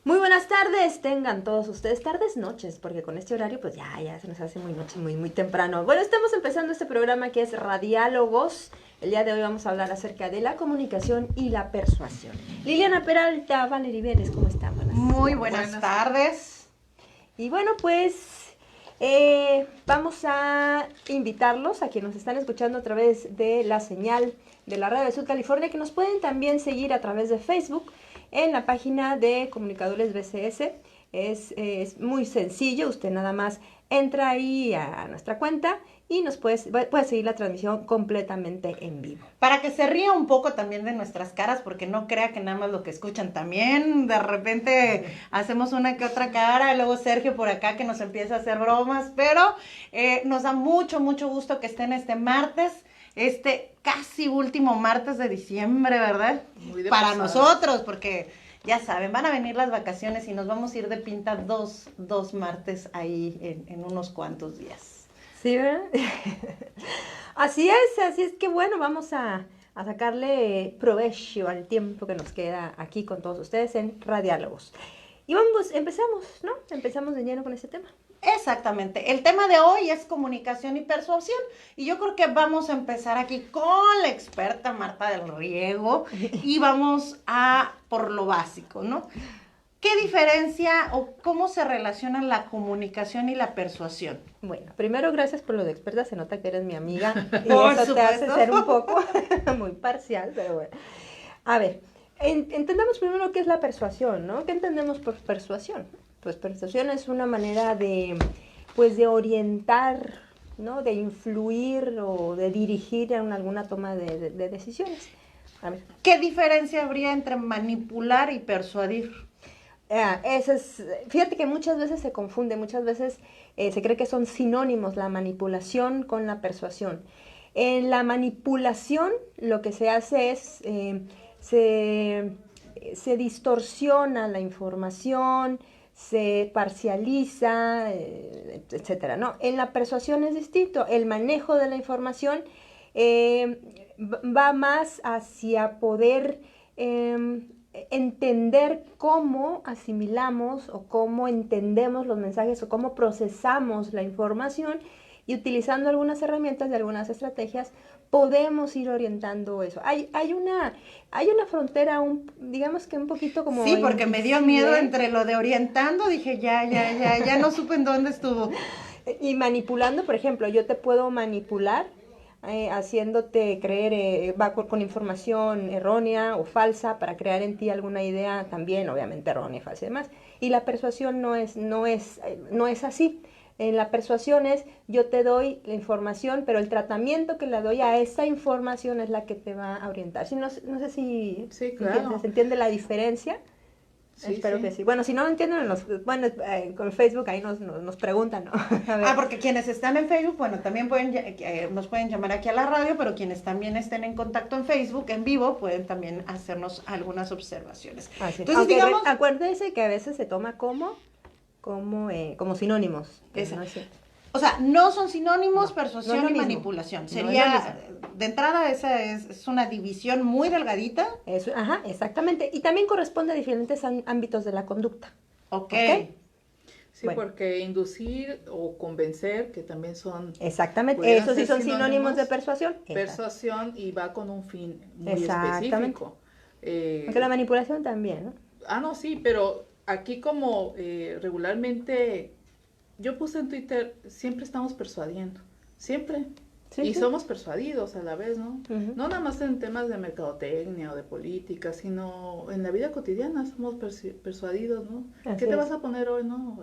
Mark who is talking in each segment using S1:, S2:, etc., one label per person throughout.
S1: Muy buenas tardes, tengan todos ustedes, tardes, noches, porque con este horario pues ya se nos hace muy noche, muy temprano. Bueno, estamos empezando este programa que es Radiálogos. El día de hoy vamos a hablar acerca de la comunicación y la persuasión. Liliana Peralta, Valerie Vélez, ¿cómo están?
S2: Muy buenas tardes.
S1: Y bueno, pues vamos a invitarlos a quienes nos están escuchando a través de la señal de la radio de Sud California, que nos pueden también seguir a través de Facebook en la página de Comunicadores BCS. Es muy sencillo, usted nada más entra ahí a nuestra cuenta y nos puede seguir la transmisión completamente en vivo.
S2: Para que se ría un poco también de nuestras caras, porque no crea que nada más lo que escuchan también. De repente hacemos una que otra cara, y luego Sergio por acá que nos empieza a hacer bromas, pero nos da mucho gusto que estén este martes, este casi último martes de diciembre, ¿verdad? Para nosotros, porque ya saben, van a venir las vacaciones y nos vamos a ir de pinta dos martes ahí en unos cuantos días.
S1: Sí, ¿verdad? Así es que bueno, vamos a sacarle provecho al tiempo que nos queda aquí con todos ustedes en Radiálogos. Y vamos, empezamos, ¿no? Empezamos de lleno con este tema.
S2: Exactamente. El tema de hoy es comunicación y persuasión. Y yo creo que vamos a empezar aquí con la experta Marta del Riego y vamos a por lo básico, ¿no? ¿Qué diferencia o cómo se relacionan la comunicación y la persuasión?
S1: Bueno, primero gracias por lo de experta, se nota que eres mi amiga y
S2: Por
S1: eso
S2: supuesto.
S1: te hace ser un poco muy parcial, pero bueno. A ver, entendamos primero qué es la persuasión, ¿no? ¿Qué entendemos por persuasión? Pues persuasión es una manera de orientar, ¿no? De influir o de dirigir en alguna toma de decisiones. A ver.
S2: ¿Qué diferencia habría entre manipular y persuadir?
S1: Fíjate que muchas veces se confunde, muchas veces se cree que son sinónimos la manipulación con la persuasión. En la manipulación lo que se hace es, se distorsiona la información, se parcializa, etcétera, ¿no? En la persuasión es distinto, el manejo de la información va más hacia poder entender cómo asimilamos o cómo entendemos los mensajes o cómo procesamos la información, y utilizando algunas herramientas y algunas estrategias podemos ir orientando eso. Hay una frontera, digamos que un poquito como...
S2: Sí, porque me dio miedo entre lo de orientando, dije ya no supe en dónde estuvo.
S1: Y manipulando, por ejemplo, yo te puedo manipular haciéndote creer, va con información errónea o falsa para crear en ti alguna idea también, obviamente errónea, falsa y demás. Y la persuasión no es así. En la persuasión es, yo te doy la información, pero el tratamiento que le doy a esa información es la que te va a orientar. No sé si
S3: sí, claro.
S1: ¿se entiende la diferencia? Sí, espero que sí. Bueno, si no lo entienden, con Facebook ahí nos preguntan, ¿no?
S2: Porque quienes están en Facebook, bueno, también nos pueden llamar aquí a la radio, pero quienes también estén en contacto en Facebook, en vivo, pueden también hacernos algunas observaciones.
S1: Así es. Entonces, acuérdense que a veces se toma como sinónimos.
S2: No es cierto. O sea, no son sinónimos, persuasión y manipulación. Sería, de entrada, esa es una división muy delgadita.
S1: Ajá, exactamente. Y también corresponde a diferentes ámbitos de la conducta.
S2: ¿Okay?
S3: Sí, bueno. Porque inducir o convencer, que también son...
S1: Exactamente, esos sí son sinónimos de persuasión.
S3: Persuasión y va con un fin muy específico.
S1: Porque la manipulación también, ¿no?
S3: No, sí, pero aquí como regularmente... Yo puse en Twitter, siempre estamos persuadiendo, siempre. Sí, y somos persuadidos a la vez, ¿no? Uh-huh. No nada más en temas de mercadotecnia o de política, sino en la vida cotidiana somos persuadidos, ¿no? Así ¿Qué te vas a poner hoy, no?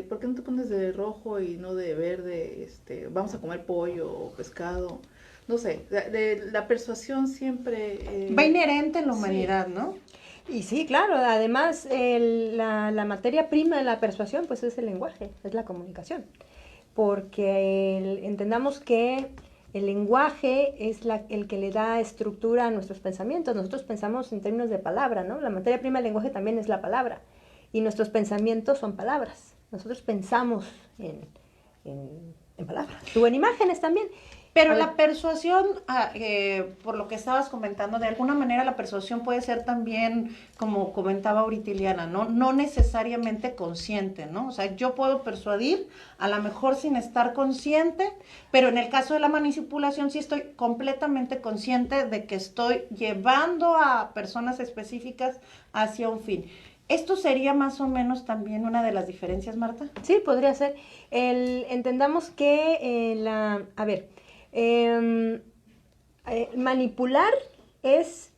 S3: ¿Por qué no te pones de rojo y no de verde? Vamos a comer pollo o pescado. No sé, la persuasión siempre...
S2: va inherente en la humanidad, sí. ¿No?
S1: Y sí, claro, además la materia prima de la persuasión pues es el lenguaje, es la comunicación, porque entendamos que el lenguaje es el que le da estructura a nuestros pensamientos. Nosotros pensamos en términos de palabra, ¿no? La materia prima del lenguaje también es la palabra, y nuestros pensamientos son palabras. Nosotros pensamos en palabras, o en imágenes también.
S2: Pero la persuasión, por lo que estabas comentando, de alguna manera la persuasión puede ser también, como comentaba ahorita Iliana, no necesariamente consciente, ¿no? O sea, yo puedo persuadir, a lo mejor sin estar consciente, pero en el caso de la manipulación sí estoy completamente consciente de que estoy llevando a personas específicas hacia un fin. ¿Esto sería más o menos también una de las diferencias, Marta?
S1: Sí, podría ser. Entendamos que manipular es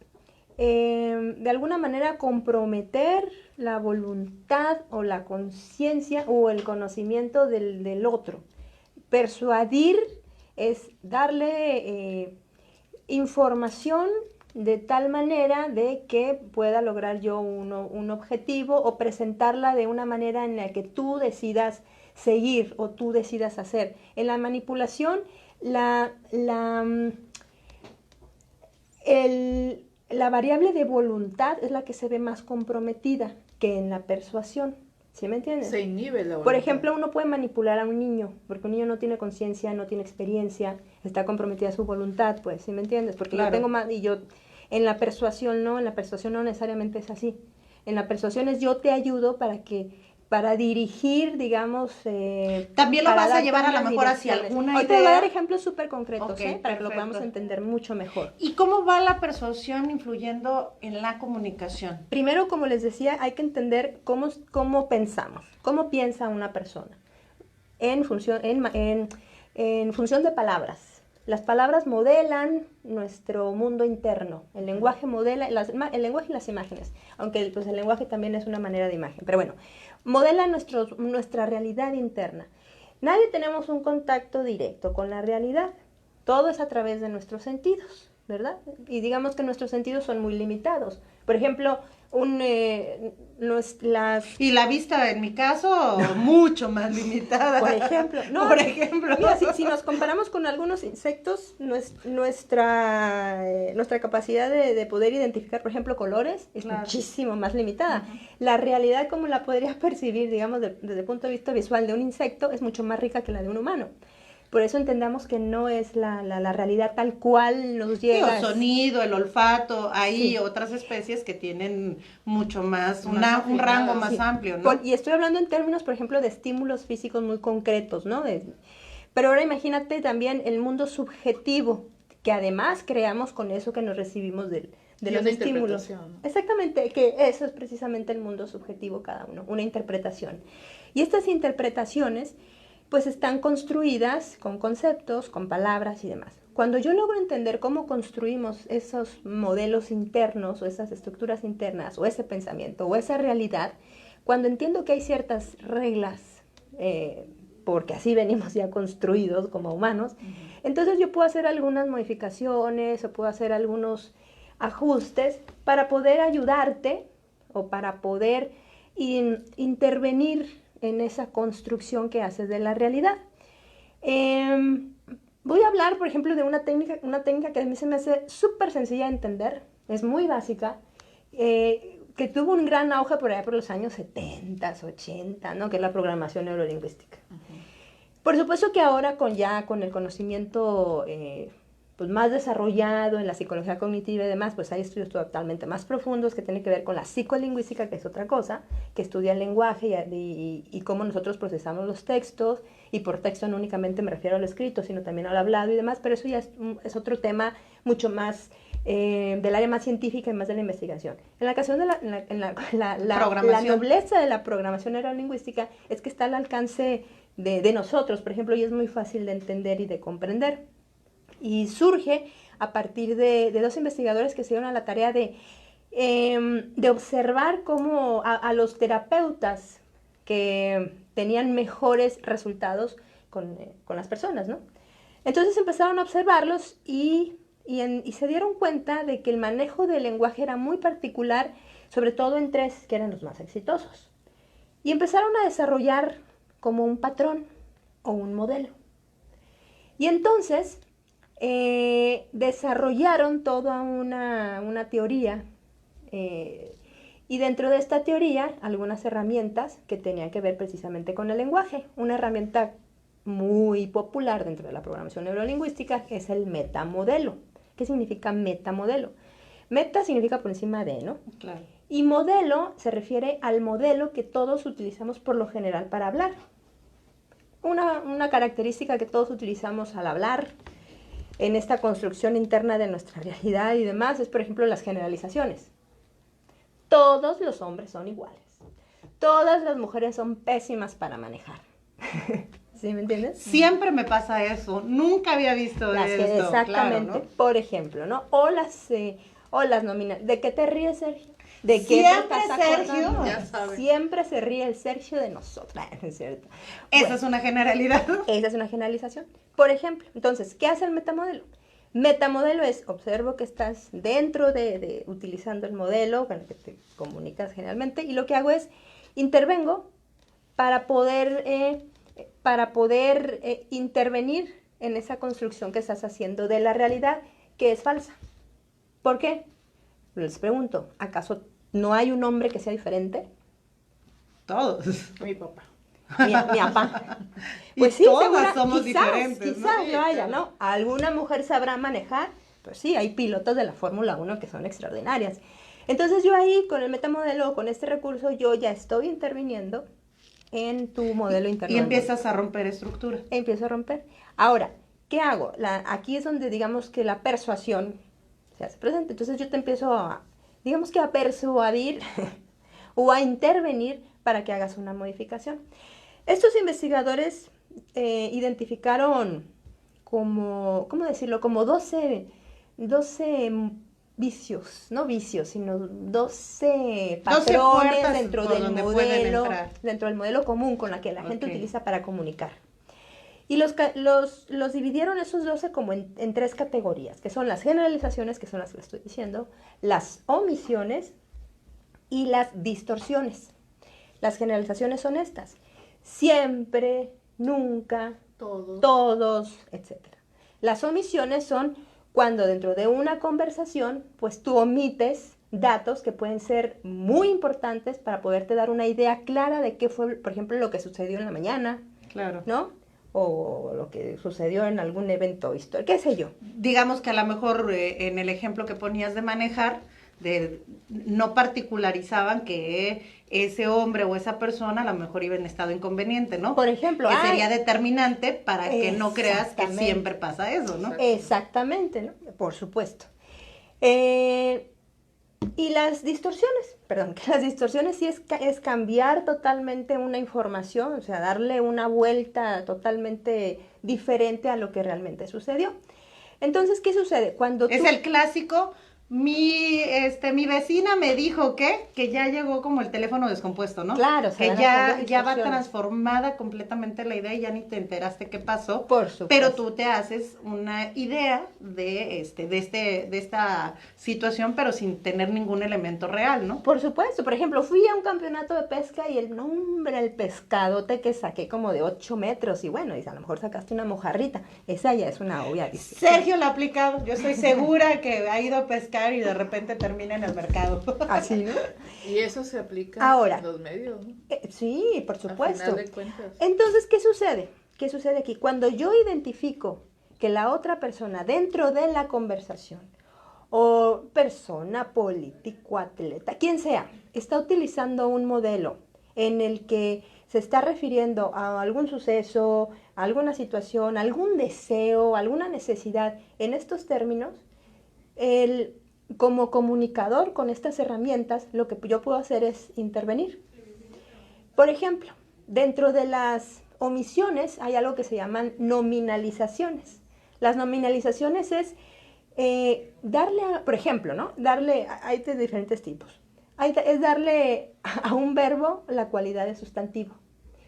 S1: de alguna manera comprometer la voluntad o la conciencia o el conocimiento del otro. Persuadir es darle información de tal manera de que pueda lograr yo un objetivo o presentarla de una manera en la que tú decidas seguir o tú decidas hacer. En la manipulación, la variable de voluntad es la que se ve más comprometida que en la persuasión. ¿Sí me entiendes?
S3: Se inhibe la voluntad.
S1: Por ejemplo, uno puede manipular a un niño, porque un niño no tiene conciencia, no tiene experiencia, está comprometida su voluntad, pues, ¿sí me entiendes? Porque
S2: claro.
S1: Yo tengo más, y yo, en la persuasión no necesariamente es así. En la persuasión es yo te ayudo para dirigir, digamos...
S2: También lo vas a llevar a lo mejor hacia alguna idea.
S1: Te voy a dar ejemplos súper concretos,
S2: Okay,
S1: para que lo podamos entender mucho mejor.
S2: ¿Y cómo va la persuasión influyendo en la comunicación?
S1: Primero, como les decía, hay que entender cómo pensamos, cómo piensa una persona en función de palabras. Las palabras modelan nuestro mundo interno. El lenguaje modela el lenguaje y las imágenes, aunque pues, el lenguaje también es una manera de imagen. Pero bueno, modela nuestra realidad interna. Nadie tenemos un contacto directo con la realidad. Todo es a través de nuestros sentidos, ¿verdad? Y digamos que nuestros sentidos son muy limitados. Por ejemplo,
S2: Y la vista, en mi caso, mucho más limitada.
S1: Por ejemplo. Mira, si nos comparamos con algunos insectos, nuestra capacidad de poder identificar, por ejemplo, colores, es muchísimo más limitada. Uh-huh. La realidad, como la podría percibir, digamos, desde el punto de vista visual de un insecto, es mucho más rica que la de un humano. Por eso entendamos que no es la realidad tal cual nos llega.
S2: El sonido, el olfato, hay otras especies que tienen mucho más, un rango más amplio, ¿no?
S1: Y estoy hablando en términos, por ejemplo, de estímulos físicos muy concretos, ¿no? Pero ahora imagínate también el mundo subjetivo, que además creamos con eso que nos recibimos de los estímulos.
S3: ¿No?
S1: Exactamente, que eso es precisamente el mundo subjetivo cada uno, una interpretación. Y estas interpretaciones pues están construidas con conceptos, con palabras y demás. Cuando yo logro entender cómo construimos esos modelos internos o esas estructuras internas o ese pensamiento o esa realidad, cuando entiendo que hay ciertas reglas, porque así venimos ya construidos como humanos, entonces yo puedo hacer algunas modificaciones o puedo hacer algunos ajustes para poder ayudarte o para poder intervenir en esa construcción que haces de la realidad. Voy a hablar, por ejemplo, de una técnica que a mí se me hace súper sencilla de entender, es muy básica, que tuvo un gran auge por allá por los años 70, 80, ¿no? Que es la programación neurolingüística. Uh-huh. Por supuesto que ahora con el conocimiento pues más desarrollado en la psicología cognitiva y demás, pues hay estudios totalmente más profundos que tienen que ver con la psicolingüística, que es otra cosa, que estudia el lenguaje y cómo nosotros procesamos los textos, y por texto no únicamente me refiero al escrito, sino también al hablado y demás, pero eso ya es otro tema mucho más del área más científica y más de la investigación. En la ocasión de la nobleza de la programación neurolingüística es que está al alcance de nosotros, por ejemplo, y es muy fácil de entender y de comprender. Y surge a partir de dos investigadores que se dieron a la tarea de observar cómo a los terapeutas que tenían mejores resultados con las personas, ¿no? Entonces empezaron a observarlos y se dieron cuenta de que el manejo del lenguaje era muy particular, sobre todo en tres que eran los más exitosos. Y empezaron a desarrollar como un patrón o un modelo. Y entonces desarrollaron toda una teoría y dentro de esta teoría algunas herramientas que tenían que ver precisamente con el lenguaje. Una herramienta muy popular dentro de la programación neurolingüística, que es el metamodelo. ¿Qué significa metamodelo? Meta significa por encima de, ¿no?
S2: Claro.
S1: Y modelo se refiere al modelo que todos utilizamos por lo general para hablar. Una característica que todos utilizamos al hablar en esta construcción interna de nuestra realidad y demás es, por ejemplo, las generalizaciones. Todos los hombres son iguales. Todas las mujeres son pésimas para manejar. ¿Sí me entiendes?
S2: Siempre me pasa eso. Nunca había visto esto.
S1: Exactamente.
S2: Claro, ¿no?
S1: Por ejemplo, ¿no? O las nominales. ¿De qué te ríes, Sergio? ¿De qué
S2: Siempre
S1: te estás
S2: Sergio.
S1: acordando?
S3: Ya sabes.
S1: Siempre se ríe el Sergio de nosotros. ¿Es cierto?
S2: Esa
S1: Bueno,
S2: es una generalidad.
S1: esa es una generalización. Por ejemplo, entonces, ¿qué hace el metamodelo? Metamodelo es, observo que estás dentro de utilizando el modelo con el que te comunicas generalmente, y lo que hago es intervengo para poder intervenir en esa construcción que estás haciendo de la realidad que es falsa. ¿Por qué? Les pregunto, ¿acaso no hay un hombre que sea diferente?
S2: Todos.
S3: Mi papá.
S1: Mi papá.
S2: Y
S1: Pues sí,
S2: todas somos diferentes, ¿no?
S1: Quizás
S3: Sí,
S1: lo haya,
S3: claro.
S1: ¿no? ¿Alguna mujer sabrá manejar? Pues sí, hay pilotos de la Fórmula 1 que son extraordinarias. Entonces yo ahí, con el metamodelo, con este recurso, yo ya estoy interviniendo en tu modelo interno.
S2: Y empiezas a romper estructura.
S1: Empiezo a romper. Ahora, ¿qué hago? Aquí es donde digamos que la persuasión se hace presente. Entonces yo te empiezo a, digamos que a persuadir o a intervenir para que hagas una modificación. Estos investigadores identificaron como, ¿cómo decirlo? Como 12 vicios, no vicios, sino 12 patrones
S2: puertas
S1: dentro
S2: por
S1: del
S2: donde pueden
S1: modelo,
S2: entrar.
S1: dentro del modelo común con la que la gente
S2: Ok.
S1: utiliza para comunicar. Y los dividieron esos 12 como en 3 categorías, que son las generalizaciones, que son las que les estoy diciendo, las omisiones y las distorsiones. Las generalizaciones son estas: siempre, nunca,
S3: Todos.
S1: todos, etc. Las omisiones son cuando dentro de una conversación, pues tú omites datos que pueden ser muy importantes para poderte dar una idea clara de qué fue, por ejemplo, lo que sucedió en la mañana,
S2: Claro.
S1: ¿no? O lo que sucedió en algún evento histórico, qué sé yo.
S2: Digamos que a lo mejor en el ejemplo que ponías de manejar, no particularizaban que ese hombre o esa persona a lo mejor iba en estado inconveniente, ¿no?
S1: Por ejemplo,
S2: que sería determinante para que no creas que
S1: Exactamente.
S2: siempre pasa eso, ¿no?
S1: Exactamente, ¿no? Por supuesto. Y las distorsiones, perdón, que las distorsiones sí es cambiar totalmente una información, o sea, darle una vuelta totalmente diferente a lo que realmente sucedió. Entonces, ¿qué sucede? Cuando
S2: Es
S1: tú...
S2: el clásico, mi vecina me dijo que ya llegó como el teléfono descompuesto, ¿no?
S1: Claro, se
S2: que
S1: van
S2: ya
S1: haciendo
S2: va
S1: distorsiones.
S2: transformada completamente la idea y ya ni te enteraste qué pasó.
S1: Por supuesto.
S2: Pero tú te haces una idea de esta situación, pero sin tener ningún elemento real, ¿no?
S1: Por supuesto, por ejemplo, fui a un campeonato de pesca y el pescadote que saqué como de 8 metros, y bueno, dice, a lo mejor sacaste una mojarrita, esa ya es una obvia distorsión.
S2: Sergio lo ha aplicado, yo estoy segura que ha ido a pescar y de repente termina en el mercado.
S1: Así, ¿no?
S3: Y eso se aplica
S1: Ahora.
S3: en los medios, ¿no?
S1: Sí, por
S3: Al
S1: supuesto.
S3: final de cuentas.
S1: Entonces, ¿qué sucede? ¿Qué sucede aquí? Cuando yo identifico que la otra persona dentro de la conversación, o persona, político, atleta, quien sea, está utilizando un modelo en el que se está refiriendo a algún suceso, a alguna situación, a algún deseo, a alguna necesidad en estos términos, como comunicador con estas herramientas, lo que yo puedo hacer es intervenir. Por ejemplo, dentro de las omisiones hay algo que se llaman nominalizaciones. Las nominalizaciones es por ejemplo, ¿no? Hay de diferentes tipos. Es darle a un verbo la cualidad de sustantivo.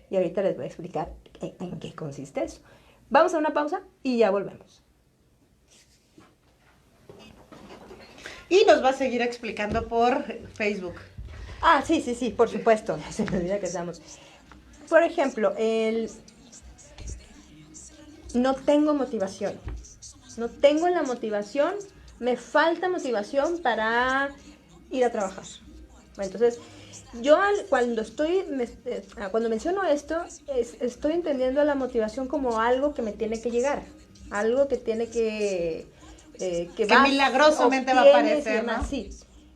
S1: Y ahorita les voy a explicar en qué consiste eso. Vamos a una pausa y ya volvemos.
S2: Y nos va a seguir explicando por Facebook.
S1: Ah, sí, por supuesto. No se me olvida que estamos. Por ejemplo, no tengo motivación. No tengo la motivación, me falta motivación para ir a trabajar. Bueno, entonces, cuando menciono esto, estoy entendiendo la motivación como algo que me tiene que llegar, algo que tiene que
S2: milagrosamente va a aparecer, ¿no?
S1: Sí.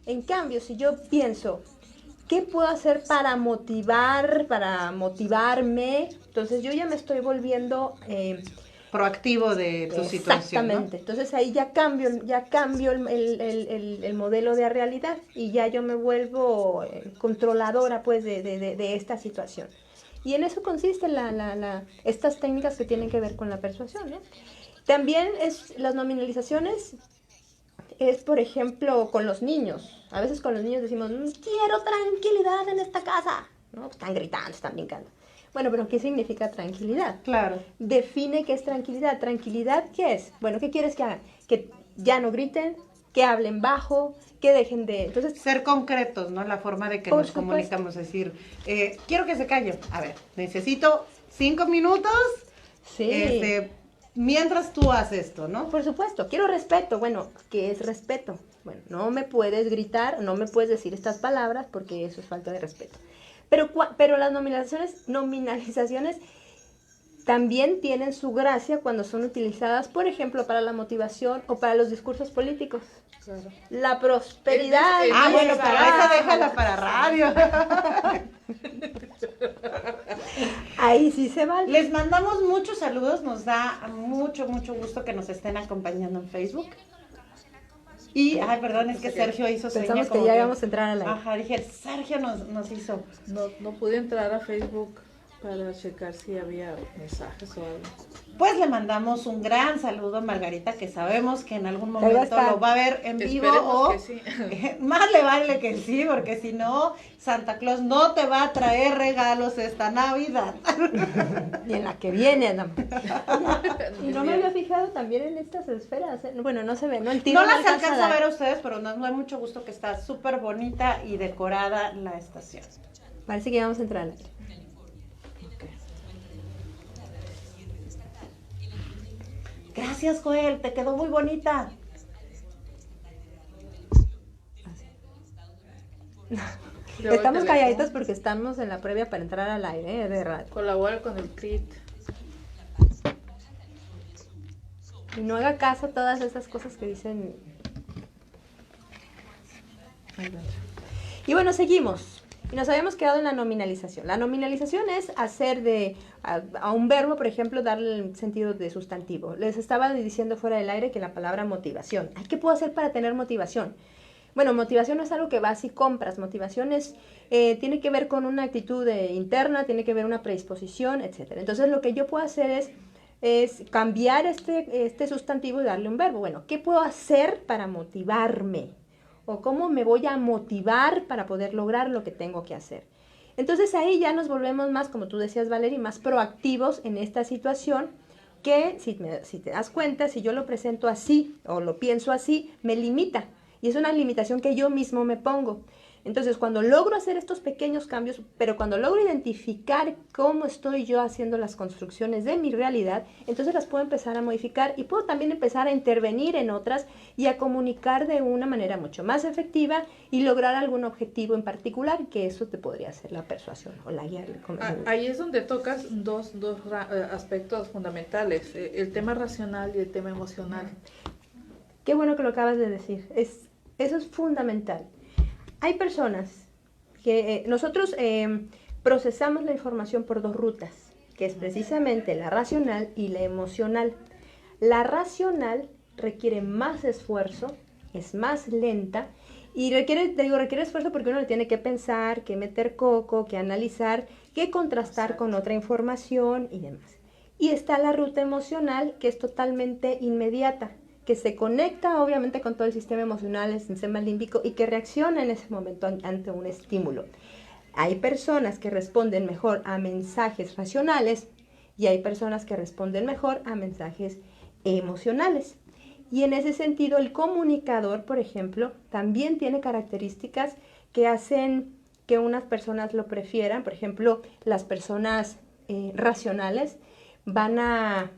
S1: En cambio, si yo pienso, ¿qué puedo hacer para motivarme? Entonces yo ya me estoy volviendo
S2: proactivo de tu situación,
S1: exactamente, ¿no? Entonces ahí ya cambio el modelo de realidad y ya yo me vuelvo controladora pues de esta situación. Y en eso consiste estas técnicas que tienen que ver con la persuasión, ¿no? También las nominalizaciones es, por ejemplo, con los niños. A veces con los niños decimos, quiero tranquilidad en esta casa, ¿no? Pues están gritando, están brincando. Bueno, pero ¿qué significa tranquilidad?
S2: Claro.
S1: Define qué es tranquilidad. ¿Tranquilidad qué es? Bueno, ¿qué quieres que hagan? Que ya no griten, que hablen bajo, que dejen de... Entonces,
S2: ser concretos, ¿no? La forma de que nos comunicamos, decir, quiero que se calle. A ver, necesito 5 minutos.
S1: Sí.
S2: Mientras tú haces esto, ¿no?
S1: Por supuesto, quiero respeto. Bueno, ¿qué es respeto? Bueno, no me puedes gritar, no me puedes decir estas palabras porque eso es falta de respeto. Pero las nominalizaciones también tienen su gracia cuando son utilizadas, por ejemplo, para la motivación o para los discursos políticos. Claro. La prosperidad.
S2: Bueno, pero esa déjala para radio.
S1: Ahí sí se vale.
S2: Les mandamos muchos saludos, nos da mucho gusto que nos estén acompañando en Facebook. Y, perdón, es que Sergio hizo seña.
S1: Pensamos que ya íbamos a entrar a la...
S2: Ajá, dije, Sergio nos hizo.
S3: No pude entrar a Facebook para checar si había mensajes o algo.
S2: Pues le mandamos un gran saludo a Margarita, que sabemos que en algún momento lo va a ver en vivo. O
S3: que sí.
S2: Más le vale que sí, porque si no, Santa Claus no te va a traer regalos esta Navidad.
S1: Y en la que viene, Adam. Y no me había fijado también en estas esferas. Bueno, no se ve, ¿no? El tiro
S2: no las alcanzo a ver a ustedes, pero nos da mucho gusto que está súper bonita y decorada la estación.
S1: Parece que ya vamos a entrar al aire.
S2: Gracias, Joel, te quedó muy bonita.
S1: Estamos calladitos porque estamos en la previa para entrar al aire, de radio.
S3: Colabora con el CRIT.
S1: Y no haga caso a todas esas cosas que dicen. Y bueno, seguimos. Y nos habíamos quedado en la nominalización. La nominalización es hacer a un verbo, por ejemplo, darle el sentido de sustantivo. Les estaba diciendo fuera del aire que la palabra motivación. ¿Qué puedo hacer para tener motivación? Bueno, motivación no es algo que vas y compras. Motivación tiene que ver con una actitud interna, tiene que ver una predisposición, etc. Entonces, lo que yo puedo hacer es cambiar este sustantivo y darle un verbo. Bueno, ¿qué puedo hacer para motivarme? O cómo me voy a motivar para poder lograr lo que tengo que hacer. Entonces ahí ya nos volvemos más, como tú decías, Valeria, más proactivos en esta situación, que si te das cuenta, si yo lo presento así o lo pienso así, me limita. Y es una limitación que yo mismo me pongo. Entonces, cuando logro hacer estos pequeños cambios, pero cuando logro identificar cómo estoy yo haciendo las construcciones de mi realidad, entonces las puedo empezar a modificar y puedo también empezar a intervenir en otras y a comunicar de una manera mucho más efectiva y lograr algún objetivo en particular, que eso te podría ser la persuasión o la guía.
S3: Ahí es donde tocas dos aspectos fundamentales, el tema racional y el tema emocional.
S1: Qué bueno que lo acabas de decir, eso es fundamental. Hay personas que nosotros procesamos la información por dos rutas, que es precisamente la racional y la emocional. La racional requiere más esfuerzo, es más lenta y requiere esfuerzo porque uno le tiene que pensar, que meter coco, que analizar, que contrastar con otra información y demás. Y está la ruta emocional, que es totalmente inmediata, que se conecta obviamente con todo el sistema emocional, el sistema límbico, y que reacciona en ese momento ante un estímulo. Hay personas que responden mejor a mensajes racionales y hay personas que responden mejor a mensajes emocionales. Y en ese sentido, el comunicador, por ejemplo, también tiene características que hacen que unas personas lo prefieran. Por ejemplo, las personas racionales van a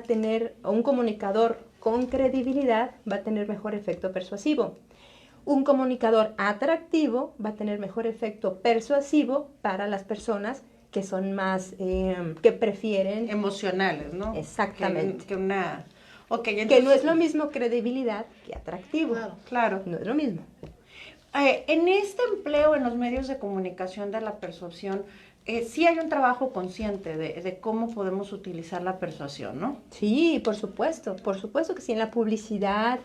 S1: tener un comunicador con credibilidad, va a tener mejor efecto persuasivo. Un comunicador atractivo va a tener mejor efecto persuasivo para las personas que son más, que prefieren...
S2: Emocionales, ¿no?
S1: Exactamente.
S2: Que una... Okay,
S1: entonces, que no es lo mismo credibilidad que atractivo.
S2: Claro.
S1: No es lo mismo.
S2: En este empleo en los medios de comunicación de la persuasión, sí hay un trabajo consciente de cómo podemos utilizar la persuasión, ¿no?
S1: Sí, por supuesto que sí, en la publicidad,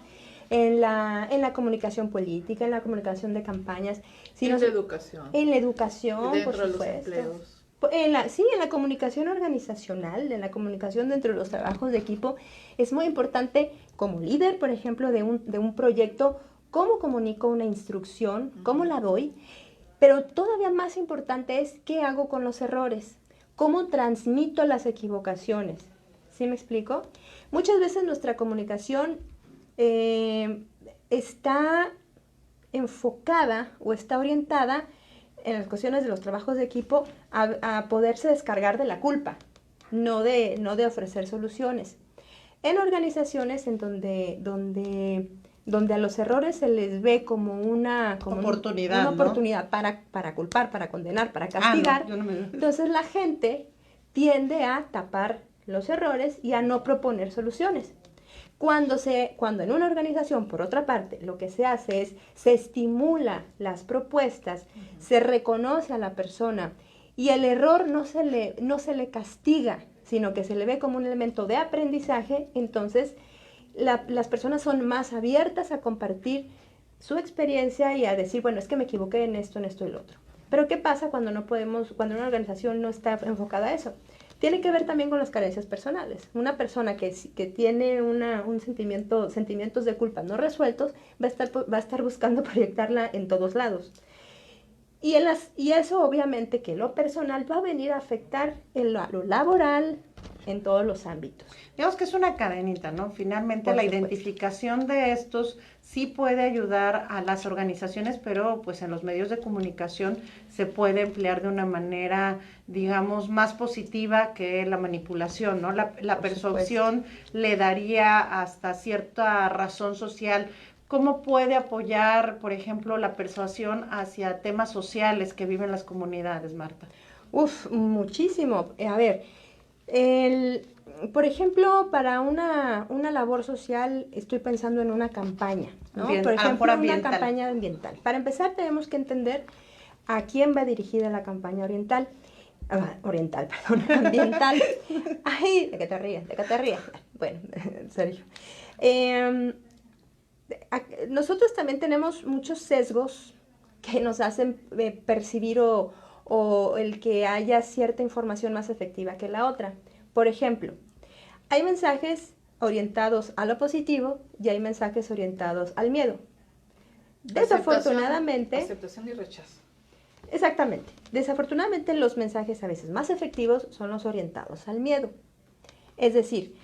S1: en la comunicación política, en la comunicación de campañas.
S3: Sí, en la educación.
S1: En la educación,
S3: dentro
S1: por supuesto.
S3: De los empleos.
S1: En la comunicación organizacional, en la comunicación dentro de los trabajos de equipo, es muy importante como líder, por ejemplo, de un proyecto, cómo comunico una instrucción, cómo la doy, pero todavía más importante es qué hago con los errores, cómo transmito las equivocaciones. ¿Sí me explico? Muchas veces nuestra comunicación está enfocada o está orientada en las cuestiones de los trabajos de equipo a poderse descargar de la culpa, no de ofrecer soluciones. En organizaciones en donde a los errores se les ve como una
S2: oportunidad,
S1: oportunidad para culpar, para condenar, para castigar, entonces la gente tiende a tapar los errores y a no proponer soluciones. Cuando en una organización, por otra parte, lo que se hace es, se estimula las propuestas, se reconoce a la persona y el error no se le castiga, sino que se le ve como un elemento de aprendizaje, entonces las personas son más abiertas a compartir su experiencia y a decir, bueno, es que me equivoqué en esto y lo otro. Pero ¿qué pasa cuando cuando una organización no está enfocada a eso? Tiene que ver también con las carencias personales. Una persona que tiene sentimientos de culpa no resueltos va a estar buscando proyectarla en todos lados. Y eso obviamente que lo personal va a venir a afectar lo laboral en todos los ámbitos.
S2: Digamos que es una cadenita, ¿no? Finalmente la identificación de estos sí puede ayudar a las organizaciones, pero pues en los medios de comunicación se puede emplear de una manera, digamos, más positiva que la manipulación, ¿no? La persuasión le daría hasta cierta razón social. ¿Cómo puede apoyar, por ejemplo, la persuasión hacia temas sociales que viven las comunidades, Marta?
S1: Muchísimo. A ver, por ejemplo, para una labor social estoy pensando en una campaña, ¿no? Por ejemplo, una campaña ambiental. Para empezar, tenemos que entender a quién va dirigida la campaña ambiental. Ay, de qué te ríes. Bueno, en serio. Nosotros también tenemos muchos sesgos que nos hacen percibir o el que haya cierta información más efectiva que la otra. Por ejemplo, hay mensajes orientados a lo positivo y hay mensajes orientados al miedo. Desafortunadamente...
S3: Aceptación y rechazo.
S1: Exactamente. Desafortunadamente los mensajes a veces más efectivos son los orientados al miedo. Es decir,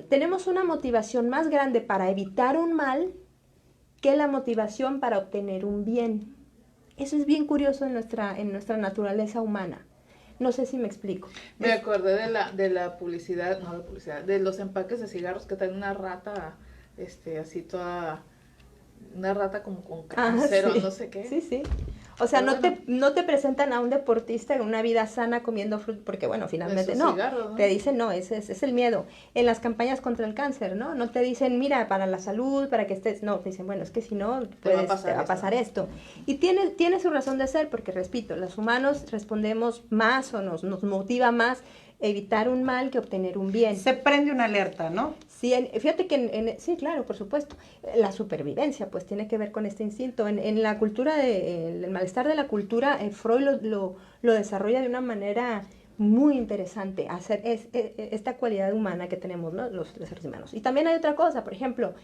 S1: tenemos una motivación más grande para evitar un mal que la motivación para obtener un bien. Eso es bien curioso en nuestra naturaleza humana. No sé si me explico.
S3: Me acordé de la publicidad, de los empaques de cigarros que traen una rata, así toda, una rata como con cáncer o no sé qué.
S1: Sí. O sea, no te presentan a un deportista en una vida sana comiendo fruta, porque bueno, finalmente no.
S3: Cigarros, ¿no?
S1: Te dicen, no, ese es el miedo. En las campañas contra el cáncer, ¿no? No te dicen, mira, para la salud, para que estés, no, te dicen, bueno, es que si no, te va a pasar esto. Y tiene su razón de ser, porque repito, los humanos respondemos más o nos motiva más evitar un mal que obtener un bien.
S2: Se prende una alerta, ¿no?
S1: Sí, fíjate que sí, claro, por supuesto. La supervivencia, pues, tiene que ver con este instinto. En la cultura, el malestar de la cultura, Freud lo desarrolla de una manera muy interesante, hacer esta cualidad humana que tenemos, ¿no? los seres humanos. Y también hay otra cosa, por ejemplo,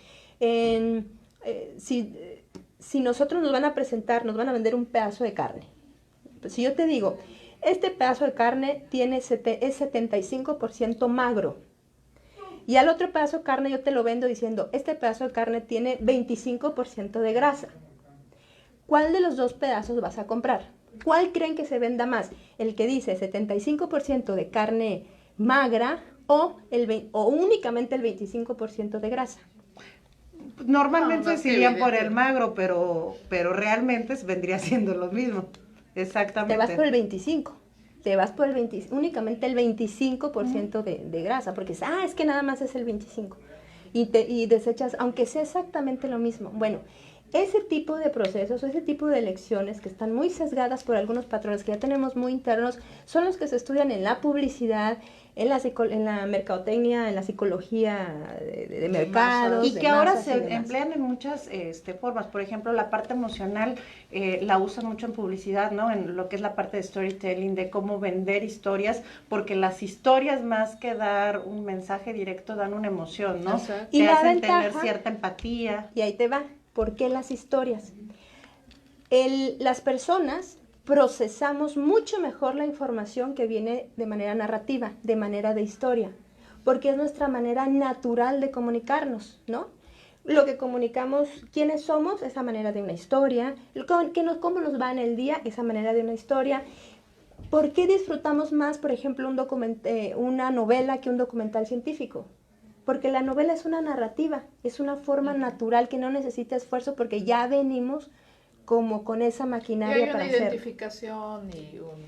S1: si nosotros nos van a vender un pedazo de carne. Pues, si yo te digo, este pedazo de carne es 75% magro. Y al otro pedazo de carne yo te lo vendo diciendo, este pedazo de carne tiene 25% de grasa. ¿Cuál de los dos pedazos vas a comprar? ¿Cuál creen que se venda más? ¿El que dice 75% de carne magra o únicamente el 25% de grasa?
S2: Normalmente
S3: No, es
S2: se
S3: que
S2: irían por el
S3: evidente.
S2: magro, pero realmente vendría siendo lo mismo. Exactamente.
S1: Te vas por el 25. Te vas por el 20, únicamente el 25% de grasa, porque es que nada más es el 25. Y desechas, aunque sea exactamente lo mismo. Bueno, ese tipo de procesos, ese tipo de lecciones que están muy sesgadas por algunos patrones que ya tenemos muy internos, son los que se estudian en la publicidad, en la mercadotecnia, en la psicología de mercados.
S2: Y
S1: de
S2: que ahora
S1: masas y
S2: se
S1: demás.
S2: emplean en muchas formas. Por ejemplo, la parte emocional la usan mucho en publicidad, ¿no? En lo que es la parte de storytelling, de cómo vender historias, porque las historias más que dar un mensaje directo dan una emoción, ¿no?
S3: Exacto.
S1: Y
S2: Te
S1: la
S2: hacen tener
S1: ventaja-
S2: cierta empatía.
S1: Y ahí te va. ¿Por qué las historias? Las personas procesamos mucho mejor la información que viene de manera narrativa, de manera de historia, porque es nuestra manera natural de comunicarnos, ¿no? Lo que comunicamos, quiénes somos, esa manera de una historia, cómo nos va en el día, esa manera de una historia. ¿Por qué disfrutamos más, por ejemplo, una novela que un documental científico? Porque la novela es una narrativa, es una forma natural que no necesita esfuerzo porque ya venimos como con esa
S3: Y
S1: maquinaria
S3: hay
S1: para
S3: una
S1: hacer.
S3: identificación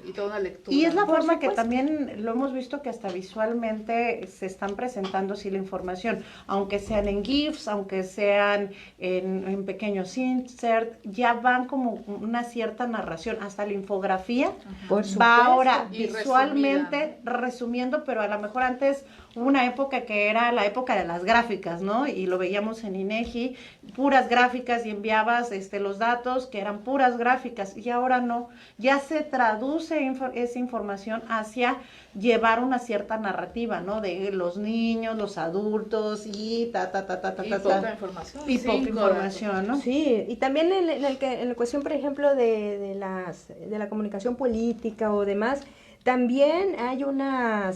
S3: y toda una lectura.
S2: Y es la
S1: Por
S2: forma que
S1: supuesto.
S2: también lo hemos visto que hasta visualmente se están presentando así la información, aunque sean en GIFs, aunque sean en pequeños insert, ya van como una cierta narración, hasta la infografía
S1: Por
S2: va
S1: supuesto.
S2: ahora
S3: Y
S2: visualmente resumiendo, pero a lo mejor antes hubo una época que era la época de las gráficas, ¿no? Y lo veíamos en INEGI, puras gráficas y enviabas los datos que eran puras gráficas y ahora no, ya se traduce esa información hacia llevar una cierta narrativa, ¿no? De los niños, los adultos y
S3: y poca información.
S2: Y poca información, ¿no?
S1: Sí, y también en la cuestión, por ejemplo, de la comunicación política o demás, también hay una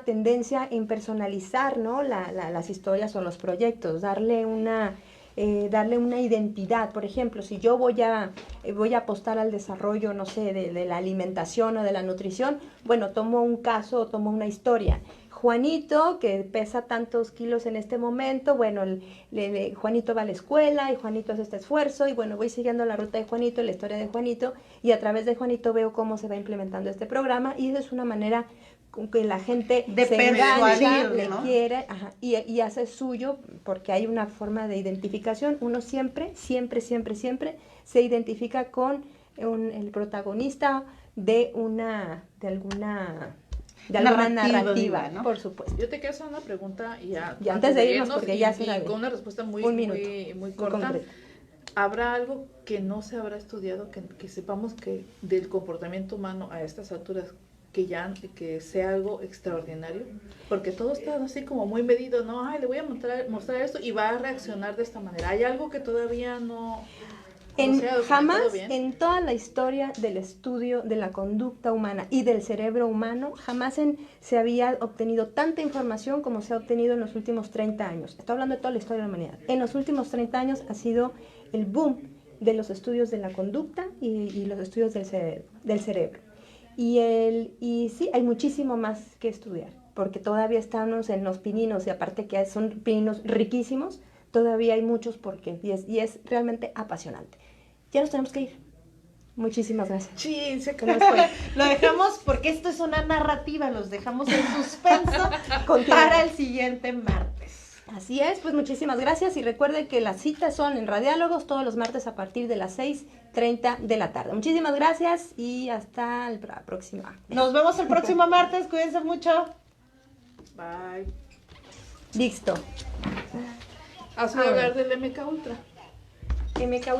S1: tendencia en personalizar, ¿no? Las historias o los proyectos, darle una identidad. Por ejemplo, si yo voy a apostar al desarrollo, no sé, de la alimentación o de la nutrición, bueno, tomo un caso, tomo una historia. Juanito, que pesa tantos kilos en este momento, bueno, Juanito va a la escuela y Juanito hace este esfuerzo y bueno, voy siguiendo la ruta de Juanito, la historia de Juanito y a través de Juanito veo cómo se va implementando este programa y esa es una manera con que la gente
S2: De
S1: se engancha,
S2: persuadir,
S1: le
S2: ¿no?
S1: quiere, y hace suyo porque hay una forma de identificación. Uno siempre se identifica con el protagonista de alguna narrativa,
S2: ¿no?
S1: por supuesto.
S3: Yo te quiero hacer una pregunta
S1: Y antes de irnos, porque ya será
S3: con una respuesta muy corta.
S1: concreta.
S3: ¿Habrá algo que no se habrá estudiado, que sepamos que del comportamiento humano a estas alturas, que sea algo extraordinario? Porque todo está así como muy medido, ¿no? Ay, le voy a mostrar esto y va a reaccionar de esta manera. ¿Hay algo que todavía no se ha documentado
S1: Jamás
S3: bien?
S1: en toda la historia del estudio de la conducta humana y del cerebro humano, jamás se había obtenido tanta información como se ha obtenido en los últimos 30 años. Estoy hablando de toda la historia de la humanidad. En los últimos 30 años ha sido el boom de los estudios de la conducta y los estudios del cerebro. Y sí, hay muchísimo más que estudiar, porque todavía estamos en los pininos y aparte que son pininos riquísimos, todavía hay muchos porqués y es realmente apasionante. Ya nos tenemos que ir. Muchísimas gracias.
S3: Chin, se
S1: ¿Cómo les fue?
S2: Lo dejamos porque esto es una narrativa, los dejamos en suspenso para el siguiente martes.
S1: Así es, pues muchísimas gracias y recuerden que las citas son en Radiálogos todos los martes a partir de las 6:30 de la tarde. Muchísimas gracias y hasta la próxima.
S2: Nos vemos el próximo martes, cuídense mucho.
S3: Bye.
S1: Listo.
S3: ¿Has oído hablar del MK Ultra?
S1: MK